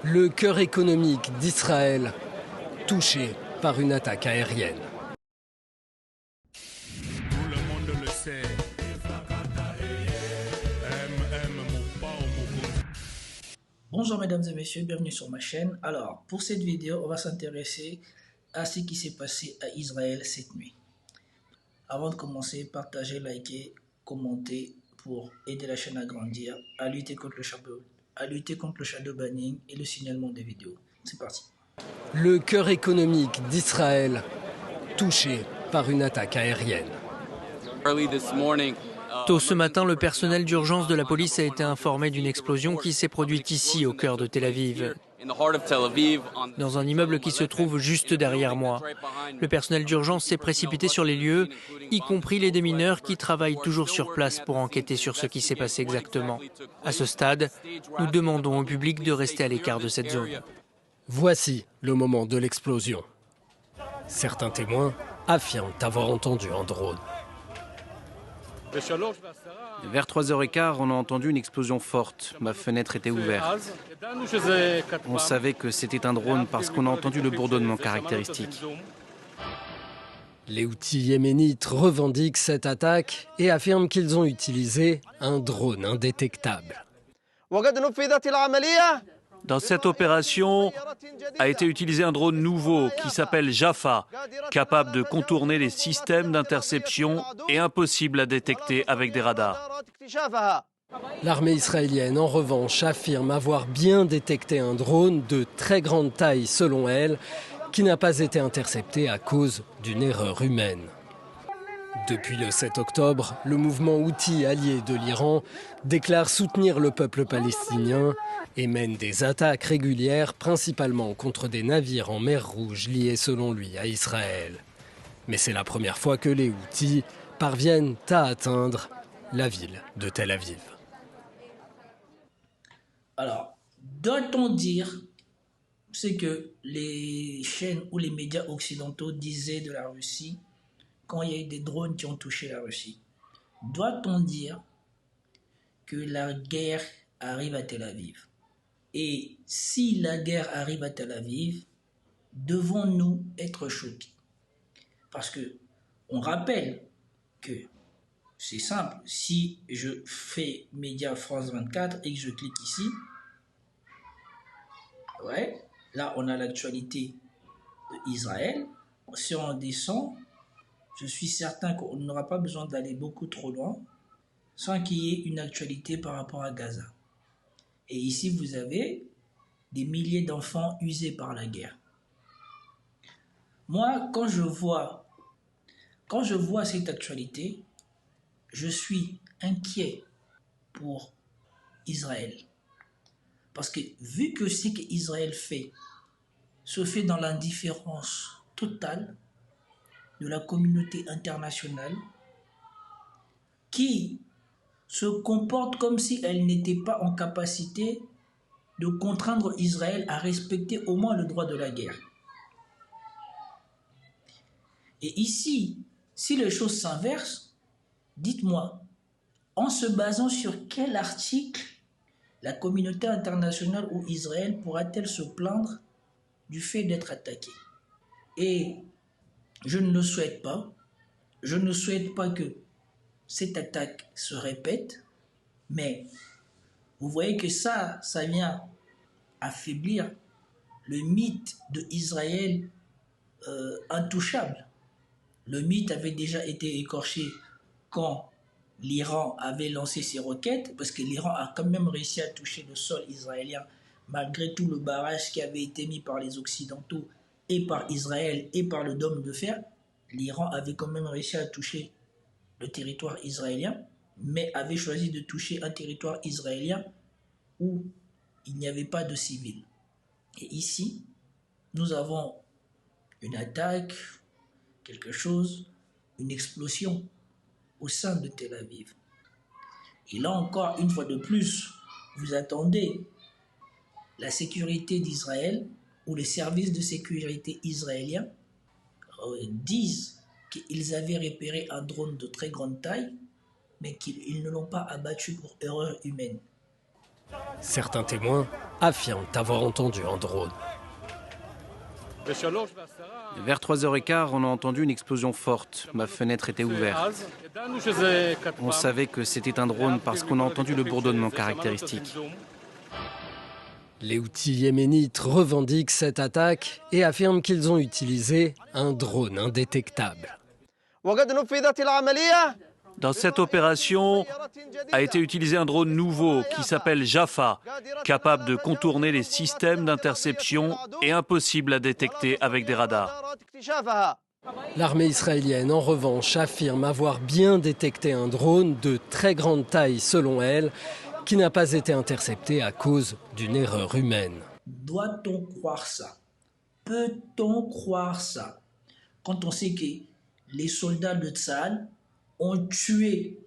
Le cœur économique d'Israël, touché par une attaque aérienne. Tout le monde le sait. Bonjour mesdames et messieurs, bienvenue sur ma chaîne. Alors, pour cette vidéo, on va s'intéresser à ce qui s'est passé à Israël cette nuit. Avant de commencer, partagez, likez, commentez pour aider la chaîne à grandir, à lutter contre le shadow banning et le signalement des vidéos. C'est parti. Le cœur économique d'Israël, touché par une attaque aérienne. Tôt ce matin, le personnel d'urgence de la police a été informé d'une explosion qui s'est produite ici, au cœur de Tel Aviv, dans un immeuble qui se trouve juste derrière moi. Le personnel d'urgence s'est précipité sur les lieux, y compris les démineurs qui travaillent toujours sur place pour enquêter sur ce qui s'est passé exactement. À ce stade, nous demandons au public de rester à l'écart de cette zone. Voici le moment de l'explosion. Certains témoins affirment avoir entendu un drone. Vers 3h15, on a entendu une explosion forte. Ma fenêtre était ouverte. On savait que c'était un drone parce qu'on a entendu le bourdonnement caractéristique. Les Houthis yéménites revendiquent cette attaque et affirment qu'ils ont utilisé un drone indétectable. Dans cette opération a été utilisé un drone nouveau qui s'appelle Jaffa, capable de contourner les systèmes d'interception et impossible à détecter avec des radars. L'armée israélienne, en revanche, affirme avoir bien détecté un drone de très grande taille, selon elle, qui n'a pas été intercepté à cause d'une erreur humaine. Depuis le 7 octobre, le mouvement Houthi allié de l'Iran déclare soutenir le peuple palestinien et mène des attaques régulières, principalement contre des navires en mer Rouge liés selon lui à Israël. Mais c'est la première fois que les Houthis parviennent à atteindre la ville de Tel Aviv. Alors, doit-on dire ce que les chaînes ou les médias occidentaux disaient de la Russie quand il y a eu des drones qui ont touché la Russie? Doit-on dire que la guerre arrive à Tel Aviv? Et si la guerre arrive à Tel Aviv, devons-nous être choqués? Parce que on rappelle que c'est simple, si je fais Média France 24 et que je clique ici, ouais, là on a l'actualité d'Israël. Si on descend, je suis certain qu'on n'aura pas besoin d'aller beaucoup trop loin sans qu'il y ait une actualité par rapport à Gaza. Et ici, vous avez des milliers d'enfants usés par la guerre. Moi, quand je vois cette actualité, je suis inquiet pour Israël. Parce que vu que ce qu'Israël fait se fait dans l'indifférence totale de la communauté internationale, qui se comporte comme si elle n'était pas en capacité de contraindre Israël à respecter au moins le droit de la guerre. Et ici, si les choses s'inversent, dites-moi, en se basant sur quel article la communauté internationale ou Israël pourra-t-elle se plaindre du fait d'être attaquée? Et je ne le souhaite pas. Je ne souhaite pas que cette attaque se répète, mais vous voyez que ça vient affaiblir le mythe de Israël intouchable. Le mythe avait déjà été écorché quand l'Iran avait lancé ses roquettes, parce que l'Iran a quand même réussi à toucher le sol israélien, malgré tout le barrage qui avait été mis par les Occidentaux et par Israël et par le dôme de fer. L'Iran avait quand même réussi à toucher le territoire israélien, mais avait choisi de toucher un territoire israélien où il n'y avait pas de civils. Et ici, nous avons une attaque, quelque chose, une explosion au sein de Tel Aviv. Et là encore, une fois de plus, vous attendez la sécurité d'Israël ou les services de sécurité israéliens disent qu'ils avaient repéré un drone de très grande taille, mais qu'ils ne l'ont pas abattu pour erreur humaine. Certains témoins affirment avoir entendu un drone. Vers 3h15, on a entendu une explosion forte. Ma fenêtre était ouverte. On savait que c'était un drone parce qu'on a entendu le bourdonnement caractéristique. Les Houthis yéménites revendiquent cette attaque et affirment qu'ils ont utilisé un drone indétectable. Dans cette opération a été utilisé un drone nouveau qui s'appelle Jaffa, capable de contourner les systèmes d'interception et impossible à détecter avec des radars. L'armée israélienne, en revanche, affirme avoir bien détecté un drone de très grande taille, selon elle, qui n'a pas été intercepté à cause d'une erreur humaine. Doit-on croire ça? Peut-on croire ça? Quand on sait que les soldats de Tsahal ont tué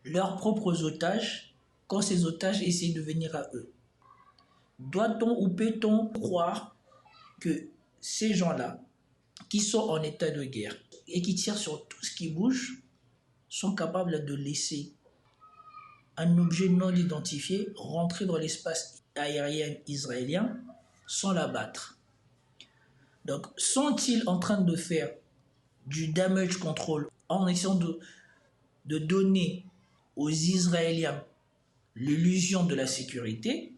leurs propres otages quand ces otages essaient de venir à eux. Doit-on ou peut-on croire que ces gens-là, qui sont en état de guerre et qui tirent sur tout ce qui bouge, sont capables de laisser un objet non identifié rentrer dans l'espace aérien israélien sans l'abattre? Donc, sont-ils en train de faire du damage control en essayant de donner aux Israéliens l'illusion de la sécurité,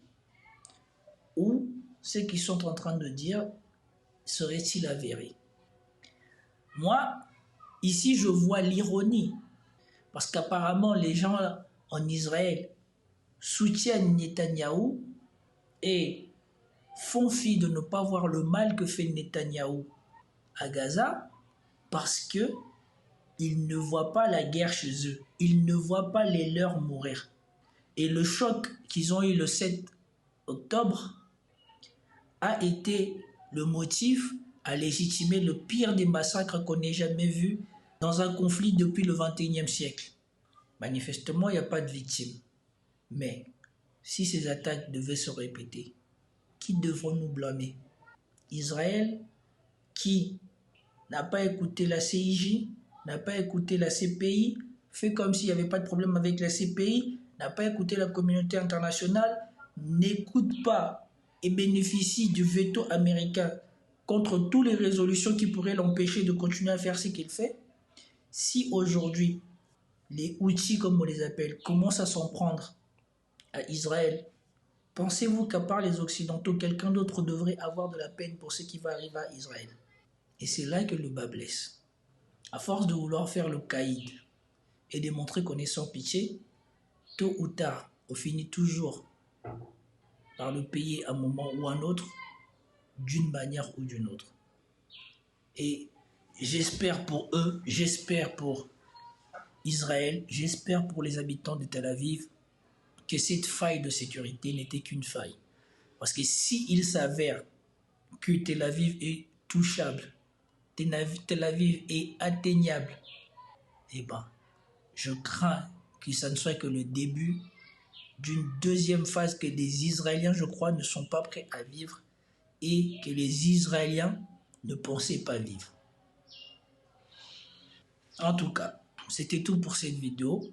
ou ce qu'ils sont en train de dire serait-il avéré? Moi, ici, je vois l'ironie, parce qu'apparemment, les gens en Israël soutiennent Netanyahou et font fi de ne pas voir le mal que fait Netanyahou à Gaza, parce que ils ne voient pas la guerre chez eux. Ils ne voient pas les leurs mourir. Et le choc qu'ils ont eu le 7 octobre a été le motif à légitimer le pire des massacres qu'on ait jamais vu dans un conflit depuis le XXIe siècle. Manifestement, il n'y a pas de victimes. Mais si ces attaques devaient se répéter, qui devrons-nous blâmer? Israël, qui n'a pas écouté la CIJ, n'a pas écouté la CPI, fait comme s'il n'y avait pas de problème avec la CPI, n'a pas écouté la communauté internationale, n'écoute pas et bénéficie du veto américain contre toutes les résolutions qui pourraient l'empêcher de continuer à faire ce qu'il fait. Si aujourd'hui, les Houthis, comme on les appelle, commencent à s'en prendre à Israël, pensez-vous qu'à part les Occidentaux, quelqu'un d'autre devrait avoir de la peine pour ce qui va arriver à Israël? Et c'est là que le bas blesse. À force de vouloir faire le caïd et de montrer qu'on est sans pitié, tôt ou tard, on finit toujours par le payer à un moment ou à un autre, d'une manière ou d'une autre. Et j'espère pour eux, j'espère pour Israël, j'espère pour les habitants de Tel Aviv, que cette faille de sécurité n'était qu'une faille. Parce que s'il s'avère que Tel Aviv est touchable, Tel Aviv est atteignable, eh ben, je crains que ça ne soit que le début d'une deuxième phase que les Israéliens, je crois, ne sont pas prêts à vivre et que les Israéliens ne pensaient pas vivre. En tout cas, c'était tout pour cette vidéo.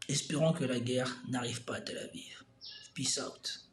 Espérons que la guerre n'arrive pas à Tel Aviv. Peace out.